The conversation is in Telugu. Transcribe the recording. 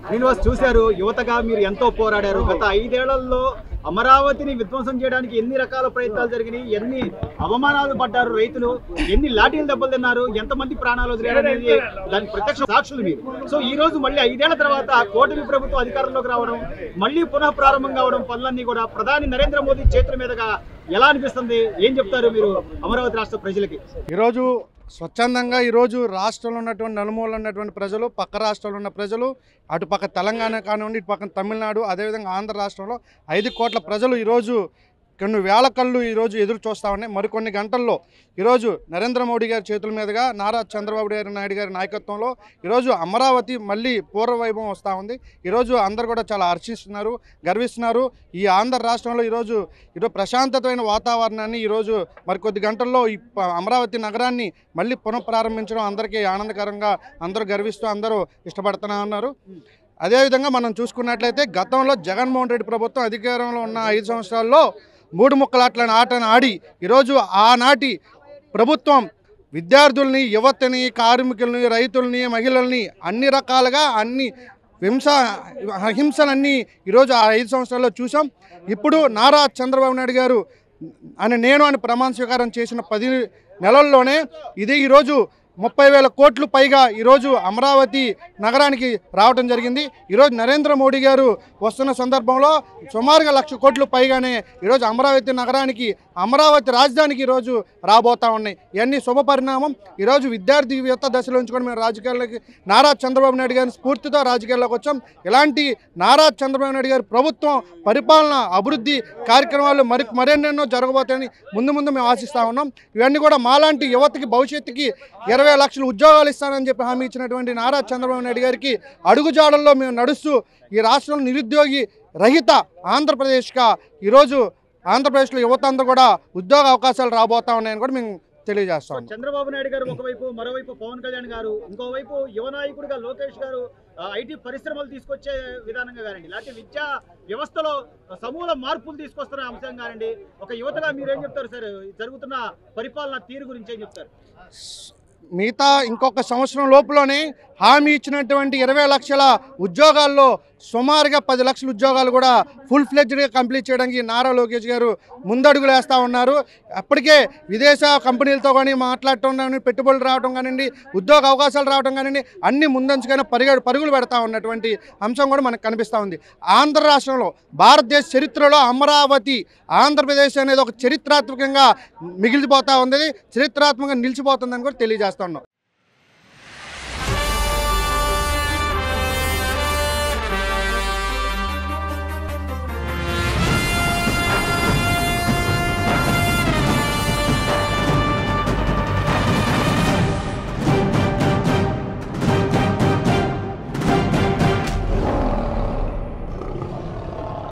శ్రీనివాస్ చూశారు, యువతగా మీరు ఎంతో పోరాడారు. గత 5 ఏళ్లలో అమరావతిని విధ్వంసం చేయడానికి ఎన్ని రకాల ప్రయత్నాలు జరిగినాయి, ఎన్ని అవమానాలు పడ్డారు రైతులు, ఎన్ని లాఠీలు దెబ్బలు తిన్నారు, ఎంతమంది ప్రాణాలు వదిలేరనేది దాని ప్రత్యక్ష సాక్షులు మీరు. సో ఈ రోజు మళ్ళీ 5 ఏళ్ల తర్వాత కూటమి ప్రభుత్వం అధికారంలోకి రావడం, మళ్ళీ పునః ప్రారంభం కావడం, పనులన్నీ కూడా ప్రధాని నరేంద్ర మోదీ చేతుల మీదుగా ఎలా అనిపిస్తుంది? ఏం చెప్తారు మీరు అమరావతి రాష్ట్ర ప్రజలకి? ఈరోజు స్వచ్ఛందంగా ఈరోజు రాష్ట్రంలో ఉన్నటువంటి నలుమూలలో ఉన్నటువంటి ప్రజలు, పక్క రాష్ట్రాల్లో ఉన్న ప్రజలు, అటు పక్క తెలంగాణ కానివ్వండి, ఇటు పక్కన తమిళనాడు, అదేవిధంగా ఆంధ్ర రాష్ట్రంలో 5 కోట్ల ప్రజలు ఈరోజు కొన్ని వేల కళ్ళు ఈరోజు ఎదురు చూస్తూ ఉన్నాయి. మరికొన్ని గంటల్లో ఈరోజు నరేంద్ర మోడీ గారి చేతుల మీదుగా నారా చంద్రబాబు నాయుడు గారి నాయకత్వంలో ఈరోజు అమరావతి మళ్ళీ పూర్వవైభవం వస్తూ ఉంది. ఈరోజు అందరు కూడా చాలా హర్షిస్తున్నారు, గర్విస్తున్నారు. ఈ ఆంధ్ర రాష్ట్రంలో ఈరోజు ప్రశాంతమైన వాతావరణాన్ని ఈరోజు మరికొద్ది గంటల్లో ఈ అమరావతి నగరాన్ని మళ్ళీ పునఃప్రారంభించడం అందరికీ ఆనందకరంగా అందరూ గర్విస్తూ అందరూ ఇష్టపడుతూ ఉన్నారు. అదేవిధంగా మనం చూసుకున్నట్లయితే గతంలో జగన్మోహన్ రెడ్డి ప్రభుత్వం అధికారంలో ఉన్న 5 సంవత్సరాల్లో 3 ముక్కలాట్లని ఆటను ఆడి ఈరోజు ఆనాటి ప్రభుత్వం విద్యార్థుల్ని, యువతని, కార్మికుల్ని, రైతుల్ని, మహిళల్ని అన్ని రకాలుగా అన్ని హింసలన్నీ ఈరోజు ఆ 5 సంవత్సరాల్లో చూసాం. ఇప్పుడు నారా చంద్రబాబు నాయుడు గారు అని ప్రమాణ స్వీకారం చేసిన 10 నెలల్లోనే ఇది ఈరోజు 30,000 కోట్లు పైగా ఈరోజు అమరావతి నగరానికి రావడం జరిగింది. ఈరోజు నరేంద్ర మోడీ గారు వస్తున్న సందర్భంలో సుమారుగా 1,00,000 కోట్లు పైగానే ఈరోజు అమరావతి నగరానికి, అమరావతి రాజధానికి ఈరోజు రాబోతూ ఉన్నాయి. ఇవన్నీ శుభ పరిణామం. ఈరోజు విద్యార్థి యువత దశలో ఉంచుకొని మేము రాజకీయాల్లోకి నారా చంద్రబాబు నాయుడు గారిని స్ఫూర్తితో రాజకీయాల్లోకి వచ్చాం. ఇలాంటి నారా చంద్రబాబు నాయుడు గారి ప్రభుత్వం పరిపాలన, అభివృద్ధి కార్యక్రమాలు మరెన్నెన్నో జరగబోతాయని ముందు మేము ఆశిస్తూ ఉన్నాం. ఇవన్నీ కూడా మాలాంటి యువతకి భవిష్యత్తుకి 20 లక్షల ఉద్యోగాలు ఇస్తానని చెప్పి హామీ ఇచ్చినటువంటి నారా చంద్రబాబు నాయుడు గారికి అడుగుజాడల్లో మేము నడుస్తూ ఈ రాష్ట్రంలో నిరుద్యోగి రహిత ఆంధ్రప్రదేశ్గా ఈరోజు ఆంధ్రప్రదేశ్లో యువత అందరూ కూడా ఉద్యోగ అవకాశాలు రాబోతా ఉన్నాయని కూడా మేము తెలియజేస్తాం. చంద్రబాబు నాయుడు గారు ఒకవైపు, మరోవైపు పవన్ కళ్యాణ్ గారు, ఇంకోవైపు యువ నాయకుడిగా లోకేష్ గారు ఐటీ పరిశ్రమలు తీసుకొచ్చే విధానంగా కానివ్వండి, లేకపోతే విద్యా వ్యవస్థలో సమూల మార్పులు తీసుకొస్తున్న అంశం కానివ్వండి, ఒక యువతగా మీరేం చెప్తారు సార్? జరుగుతున్న పరిపాలన తీరు గురించి ఏం చెప్తారు? మిగతా ఇంకొక సంవత్సరం లోపులోనే హామీ ఇచ్చినటువంటి 20 లక్షల ఉద్యోగాల్లో సుమారుగా 10 లక్షల ఉద్యోగాలు కూడా ఫుల్ ఫ్లెడ్జ్డ్గా కంప్లీట్ చేయడానికి నారా లోకేష్ గారు ముందడుగులు వేస్తూ ఉన్నారు. అప్పటికే విదేశ కంపెనీలతో కానీ మాట్లాడటం కానీ, పెట్టుబడులు రావడం కానివ్వండి, ఉద్యోగ అవకాశాలు రావడం కానివ్వండి, అన్ని ముందంచుకైనా పరుగులు పెడతా ఉన్నటువంటి అంశం కూడా మనకు కనిపిస్తూ ఉంది. ఆంధ్ర రాష్ట్రంలో భారతదేశ చరిత్రలో అమరావతి, ఆంధ్రప్రదేశ్ అనేది ఒక చరిత్రాత్మకంగా మిగిలిపోతూ ఉంది, చరిత్రాత్మకంగా నిలిచిపోతుందని కూడా తెలియజేస్తా ఉన్నాం.